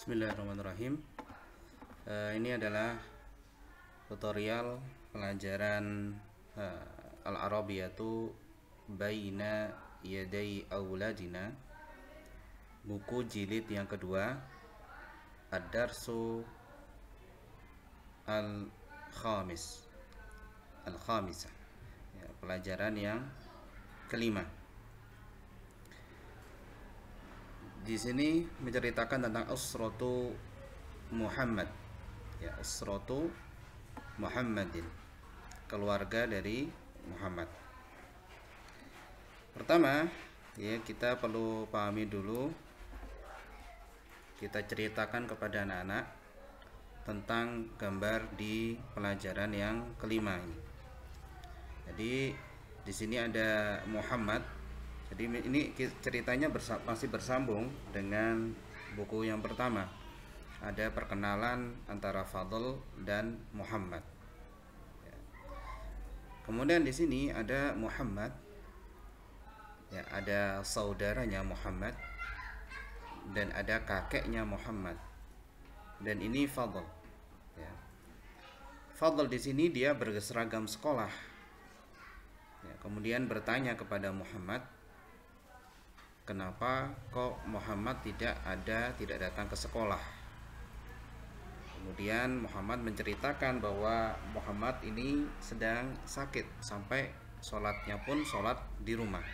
Bismillahirrahmanirrahim. Ini adalah tutorial pelajaran Al-Arabiyatu Baina Yaday Auladina, buku jilid yang kedua, Ad-Darsu Al-Khamisah, ya, pelajaran yang kelima. Di sini menceritakan tentang usratu Muhammad, ya, usratu Muhammadin, keluarga dari Muhammad. Pertama, ya, kita perlu pahami dulu, kita ceritakan kepada anak-anak tentang gambar di pelajaran yang kelima ini. Jadi di sini ada Muhammad. Jadi ini ceritanya masih bersambung dengan buku yang pertama. Ada perkenalan antara Fadl dan Muhammad. Kemudian di sini ada Muhammad, ya, ada saudaranya Muhammad dan ada kakeknya Muhammad. Dan ini Fadl. Ya. Fadl di sini dia berseragam sekolah. Ya, kemudian bertanya kepada Muhammad, kenapa kok Muhammad tidak datang ke sekolah? Kemudian Muhammad menceritakan bahwa Muhammad ini sedang sakit, sampai sholatnya pun sholat di rumah.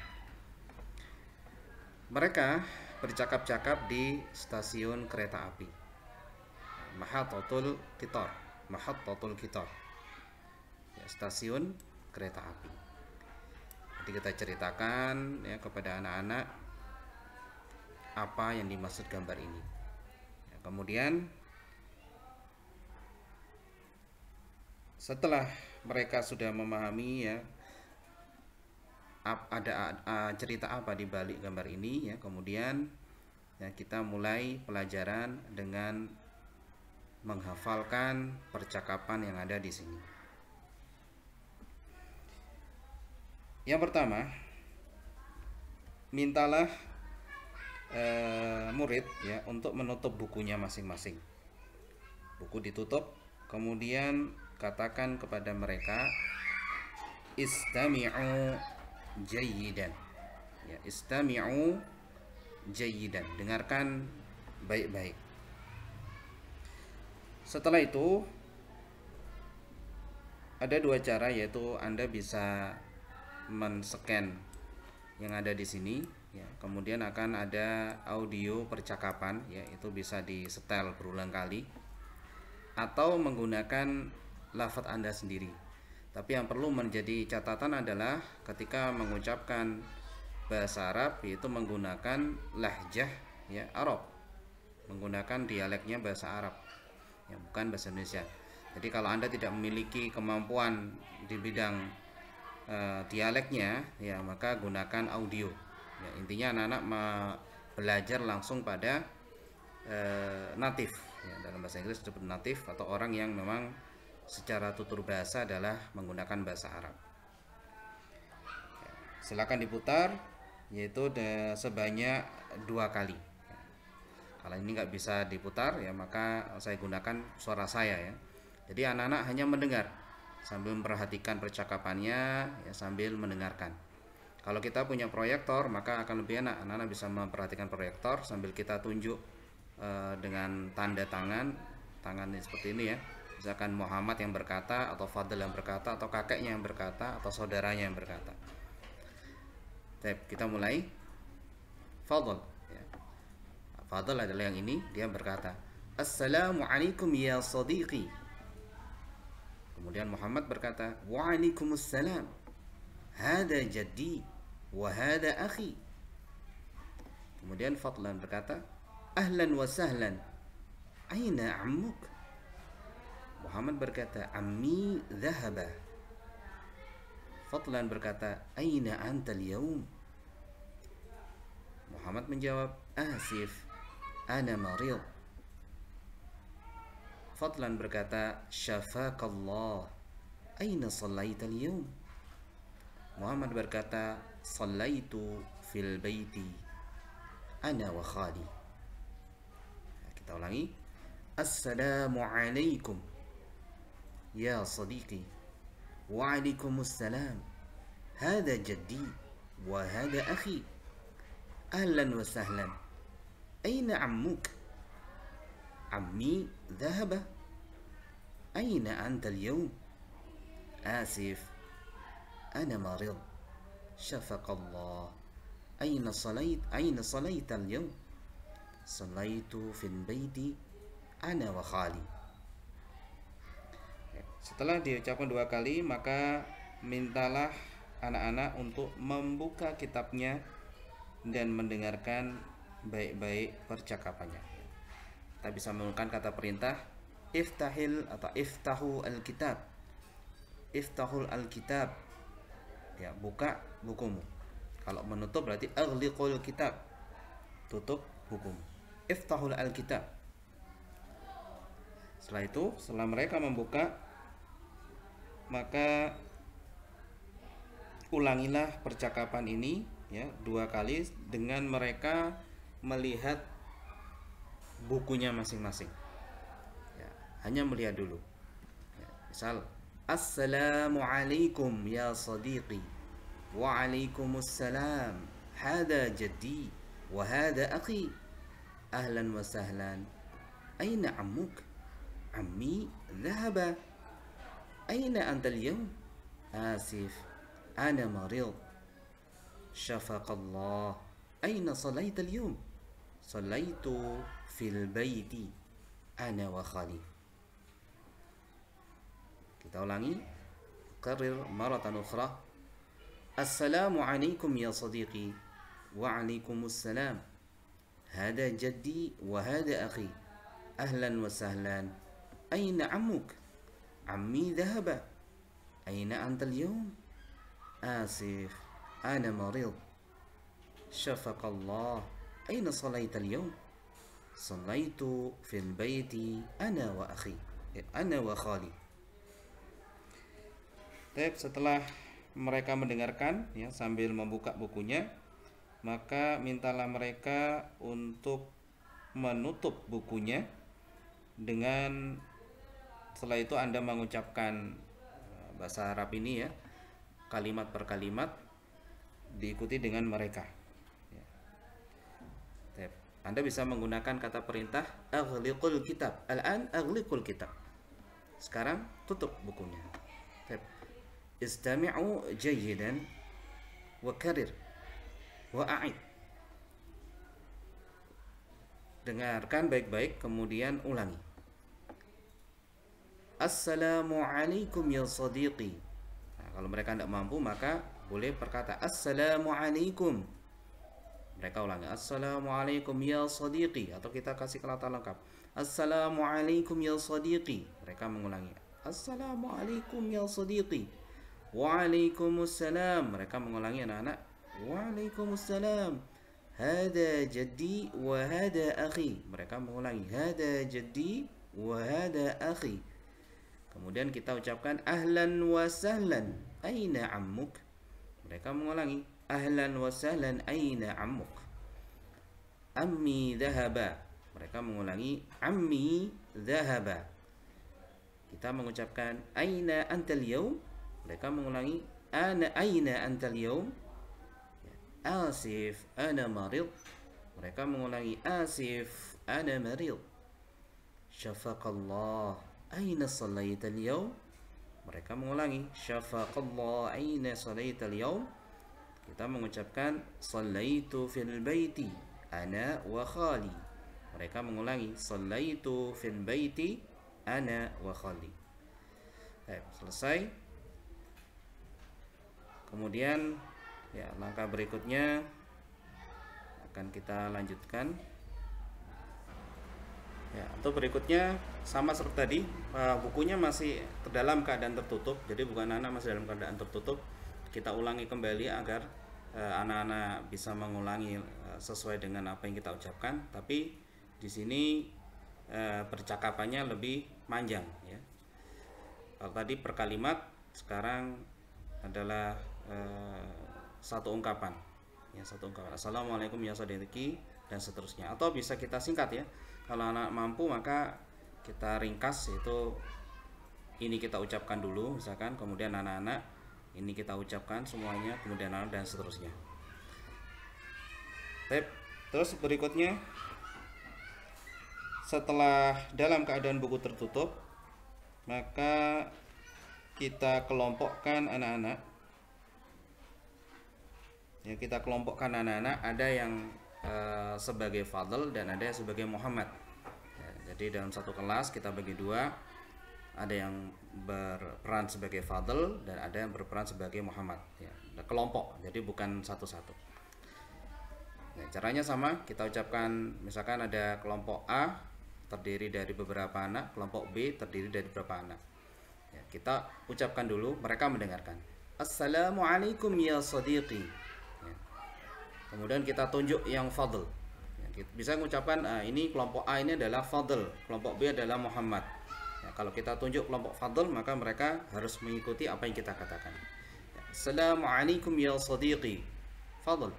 Mereka bercakap-cakap di stasiun kereta api, Mahattatul Qitar, ya, stasiun kereta api. Jadi kita ceritakan, ya, kepada anak-anak apa yang dimaksud gambar ini. Ya, kemudian setelah mereka sudah memahami, ya, ada cerita apa di balik gambar ini, ya, kemudian, ya, kita mulai pelajaran dengan menghafalkan percakapan yang ada di sini. Yang pertama, mintalah murid, ya, untuk menutup bukunya masing-masing. Buku ditutup, kemudian katakan kepada mereka, istami'u jayyidan, ya, istami'u jayyidan, dengarkan baik-baik. Setelah itu ada dua cara, yaitu Anda bisa men-scan yang ada di sini, ya, kemudian akan ada audio percakapan, ya, itu bisa di-setel berulang kali, atau menggunakan lafaz Anda sendiri. Tapi yang perlu menjadi catatan adalah ketika mengucapkan bahasa Arab, yaitu menggunakan lahjah, ya, Arab, menggunakan dialeknya bahasa Arab, ya, bukan bahasa Indonesia. Jadi kalau Anda tidak memiliki kemampuan di bidang dialeknya, ya, maka gunakan audio. Ya, intinya anak-anak belajar langsung pada natif, ya, dalam bahasa Inggris disebut natif, atau orang yang memang secara tutur bahasa adalah menggunakan bahasa Arab. Ya, silakan diputar, yaitu sebanyak 2 kali. Ya, kalau ini nggak bisa diputar, ya, maka saya gunakan suara saya, ya. Jadi anak-anak hanya mendengar sambil memperhatikan percakapannya, ya, sambil mendengarkan. Kalau kita punya proyektor, maka akan lebih enak. Anak-anak bisa memperhatikan proyektor sambil kita tunjuk dengan tanda tangan seperti ini, ya. Misalkan Muhammad yang berkata, atau Fadl yang berkata, atau kakeknya yang berkata, atau saudaranya yang berkata. Baik, kita mulai. Fadl, ya. Fadl adalah yang ini, dia berkata, Assalamualaikum ya sadiqi. Kemudian Muhammad berkata, Waalaikumsalam, hada jaddi wa hada akhi. Kemudian Fadlan berkata, ahlan wa sahlan, aina ammuk. Muhammad berkata, ammi dhahaba. Fadlan berkata, aina anta al-yawm. Muhammad menjawab, asif, ana marid. Fadlan berkata, syafakallah, aina sallaita al-yawm. Muhammad berkata, sallaitu fil baiti ana wa khali. Kita ulangi. Assalamualaikum ya sadiqi. Waalaikumsalam. Hada jaddi wa hada akhi. Ahlan wa sahlan. Aina ammuk? Ammi dhahaba. Aina anta al-yawm? Asif. Ana marid. Shafaqallah. Aina صليت اليوم؟ صليت في البيت أنا وخالي. Setelah diucapkan 2 kali, maka mintalah anak-anak untuk membuka kitabnya dan mendengarkan baik-baik percakapannya. Kita bisa menggunakan kata perintah iftahil atau iftahu al-kitab. Iftahul al-kitab. Ya, buka bukumu. Kalau menutup berarti aghliqul kitab. Tutup bukumu. Iftahul al-kitab. Setelah itu, setelah mereka membuka, maka ulangilah percakapan ini ya 2 kali dengan mereka melihat bukunya masing-masing. Ya, hanya melihat dulu. Ya, misal, Assalamualaikum ya sadiqi. Waalaikumsalam. Hada jaddi wa hada akhi. Ahlan wa sahlan. Aina ammuk? Ammi dhahaba. Aina anta al-yawm? Asif. Ana marid. Shafaqallah. Aina sallaita al-yawm? Sallaitu fil baiti ana wa khali. Kita ulangi. Karir maratan ukhra. Assalamualaikum ya sadiqi. Waalaikumsalam. Hada jaddi wa hada akhi. Ahlan wa sahlan. Aina ammuk? Ammi dhahaba. Aina anta al-yawm? Asif. Ana marid. Shafaqallah. Aina salaita al-yawm? Sallaitu fil baiti ana wa akhi. Ana wa khali. Setelah mereka mendengarkan ya sambil membuka bukunya, maka mintalah mereka untuk menutup bukunya dengan, setelah itu Anda mengucapkan bahasa Arab ini ya, kalimat per kalimat, diikuti dengan mereka ya. Anda bisa menggunakan kata perintah aghliqul kitab. Al-an aghliqul kitab. Sekarang tutup bukunya. Istami'u jayyidan wa karir wa a'id. Dengarkan baik-baik kemudian ulangi. Assalamualaikum ya sadiqi. Nah, kalau mereka tidak mampu maka boleh berkata Assalamualaikum. Mereka ulangi Assalamualaikum ya sadiqi, atau kita kasih kata lengkap Assalamualaikum ya sadiqi. Mereka mengulangi Assalamualaikum ya sadiqi. Waalaikumsalam. Mereka mengulangi anak-anak Waalaikumsalam. Hada jaddi wa hada akhi. Mereka mengulangi hada jaddi wa hada akhi. Kemudian kita ucapkan ahlan wa sahlan. Aina ammuk? Mereka mengulangi ahlan wa sahlan. Aina ammuk? Ammi dhahaba. Mereka mengulangi ammi dhahaba. Kita mengucapkan aina antal yawm? Mereka mengulangi aina antal yawm? Asif ana marid. Mereka mengulangi asif ana marid. Shafaqallah aina sallaita al-yawm? Mereka mengulangi Shafaqallah aina sallaita al-yawm? Kita mengucapkan sallaitu fil baiti ana wa khali. Mereka mengulangi sallaitu fil baiti ana wa khali. Selesai. Kemudian ya langkah berikutnya akan kita lanjutkan. Ya, untuk berikutnya sama seperti tadi, bukunya masih dalam keadaan tertutup, jadi bukan anak masih dalam keadaan tertutup. Kita ulangi kembali agar anak-anak bisa mengulangi sesuai dengan apa yang kita ucapkan. Tapi di sini percakapannya lebih panjang ya. Kalau tadi per kalimat, sekarang adalah satu ungkapan ya, satu ungkapan. Assalamualaikum ya sodiki, dan seterusnya. Atau bisa kita singkat ya. Kalau anak mampu maka kita ringkas, yaitu ini kita ucapkan dulu misalkan, kemudian anak-anak ini kita ucapkan semuanya, kemudian anak, dan seterusnya. Terus berikutnya, setelah dalam keadaan buku tertutup, maka kita kelompokkan anak-anak. Ya, kita kelompokkan anak-anak, ada yang sebagai Fadl dan ada yang sebagai Muhammad. Ya, jadi dalam satu kelas kita bagi dua, ada yang berperan sebagai Fadl dan ada yang berperan sebagai Muhammad. Ya, kelompok, jadi bukan satu-satu. Nah, caranya sama, kita ucapkan, misalkan ada kelompok A terdiri dari beberapa anak, kelompok B terdiri dari beberapa anak. Ya, kita ucapkan dulu, mereka mendengarkan. Assalamualaikum ya sadiqi. Ya. Kemudian kita tunjuk yang Fadl. Ya, kita bisa mengucapkan ini kelompok A ini adalah Fadl, kelompok B adalah Muhammad. Ya, kalau kita tunjuk kelompok Fadl, maka mereka harus mengikuti apa yang kita katakan. Ya, Assalamualaikum ya sadiqi. Fadl.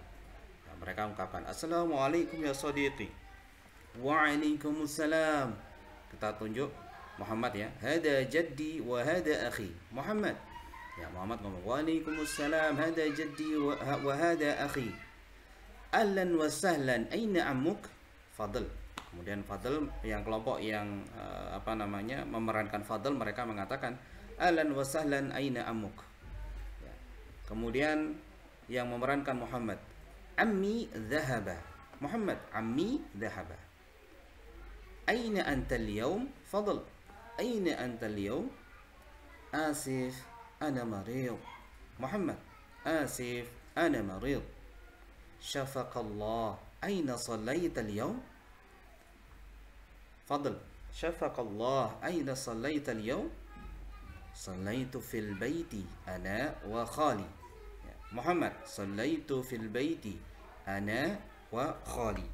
Mereka ungkapkan Assalamualaikum ya sadiqi. Waalaikumsalam. Kita tunjuk Muhammad ya. Hada jaddi wa hada akhi. Muhammad. Ya, Muhammad ngomong Waalaikumsalam, hada jaddi wa hada akhi. Ahlan wa sahlan, aina ammuk? Fadl. Kemudian Fadl, yang kelompok yang memerankan Fadl, mereka mengatakan ahlan wa sahlan, aina ammuk? Ya. Kemudian yang memerankan Muhammad, Ammi dhahaba. Muhammad, Ammi dhahaba. Aina anta al-yawm? Fadl. Aina anta al-yawm? Asif, ana marid. Muhammad, Asif, ana marid. Syafaqallah. Aina sallaita al-yawm? Fadl. Syafaqallah. Aina sallaita al-yawm? Sallaitu fil baiti ana wa khali. Muhammad, sallaitu fil baiti ana wa khali.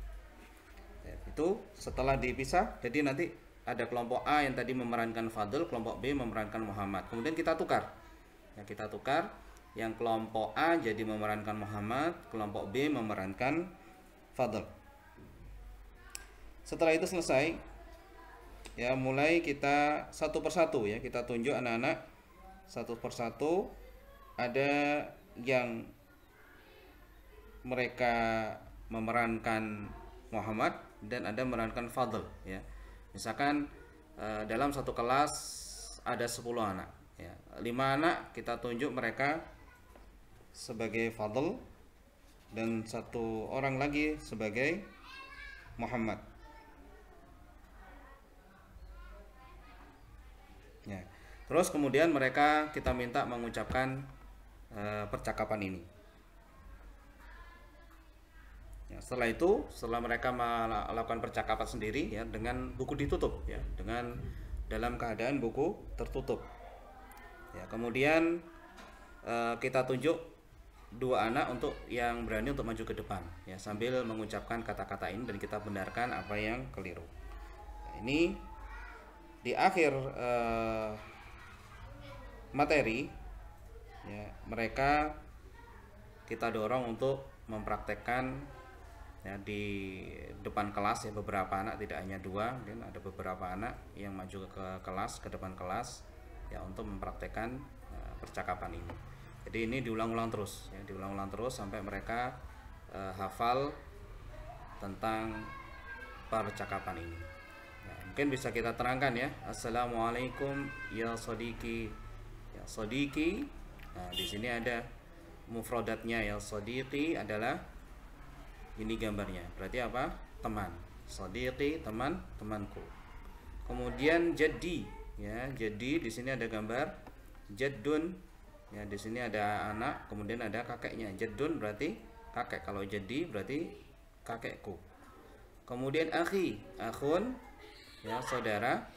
Ya, itu setelah dipisah, jadi nanti ada kelompok A yang tadi memerankan Fadl, kelompok B memerankan Muhammad. Kemudian kita tukar. Ya, kita tukar, yang kelompok A jadi memerankan Muhammad, kelompok B memerankan Fadl. Setelah itu selesai, ya mulai kita satu persatu ya, kita tunjuk anak-anak satu persatu. Ada yang mereka memerankan Muhammad dan ada memerankan Fadl ya. Misalkan dalam satu kelas ada 10 anak ya. 5 anak kita tunjuk mereka sebagai Fadl dan 1 orang lagi sebagai Muhammad. Ya. Terus kemudian mereka kita minta mengucapkan percakapan ini. Ya, setelah itu, setelah mereka melakukan percakapan sendiri ya, dengan buku ditutup ya, dengan dalam keadaan buku tertutup. Ya, kemudian kita tunjuk 2 anak untuk yang berani untuk maju ke depan ya, sambil mengucapkan kata-kata ini dan kita benarkan apa yang keliru. Nah, ini di akhir materi ya, mereka kita dorong untuk mempraktekkan ya, di depan kelas ya, beberapa anak, tidak hanya 2, dan ada beberapa anak yang maju ke kelas, ke depan kelas ya, untuk mempraktekkan percakapan ini. Jadi ini diulang-ulang terus ya, diulang-ulang terus sampai mereka hafal tentang percakapan ini. Nah, mungkin bisa kita terangkan ya. Assalamualaikum ya sadiqi. Ya sadiqi. Nah, di sini ada mufradatnya ya, sadiqi adalah ini gambarnya. Berarti apa? Teman. Sadiqi, teman, temanku. Kemudian jaddi ya, jadi di sini ada gambar jaddun. Ya, di sini ada anak, kemudian ada kakeknya. Jaddun berarti kakek. Kalau jaddi berarti kakekku. Kemudian akhi, akhun ya, saudara.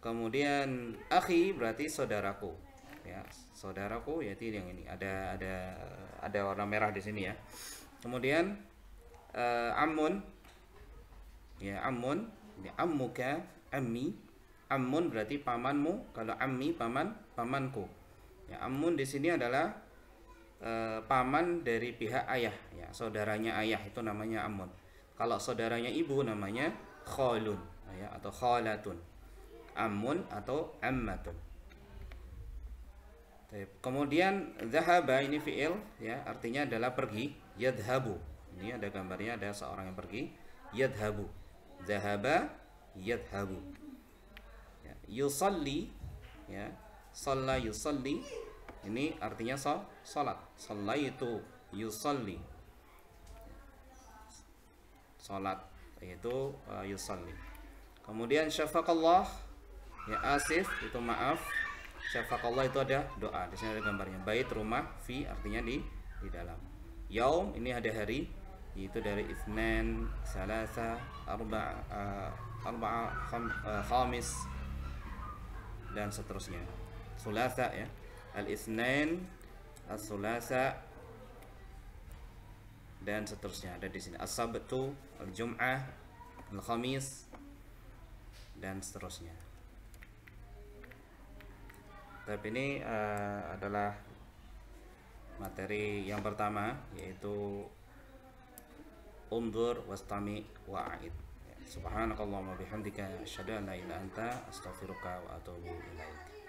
Kemudian akhi berarti saudaraku. Ya, saudaraku yaitu yang ini, ada warna merah di sini ya. Kemudian ammun ya, ammun ya, ammuka, ammi. Ammun berarti pamanmu, kalau ammi pamanku ya. Ammun di sini adalah paman dari pihak ayah, ya, saudaranya ayah itu namanya amun. Kalau saudaranya ibu namanya khalun, ya, atau khalatun, amun atau ammatun. Kemudian zahaba ini fiil, ya, artinya adalah pergi. Yadhabu, ini ada gambarnya, ada seorang yang pergi. Yadhabu, zahaba yadhabu. Ya, yusalli, ya, shalla yusalli, ini artinya salat. Shallaitu yusalli, salat, yaitu yusalli. Kemudian syafaqallah, ya, asif itu maaf. Syafaqallah itu ada doa. Di sini ada gambarnya. Bait rumah, fi artinya di dalam. Yaum ini ada hari, yaitu dari Itsnain, Salasa, Arba'a, Khamis, dan seterusnya. Sulasa, ya, Al-Itsnain, As-Sulasa, dan seterusnya ada di sini. As-Sabtu, Al-Jum'ah, Al-Khamis, dan seterusnya. Tapi ini adalah materi yang pertama, yaitu undur wastami wa'id. Subhanakallahumma bihamdika asyhadu an la ilaha illa anta astaghfiruka wa atubu ilaik.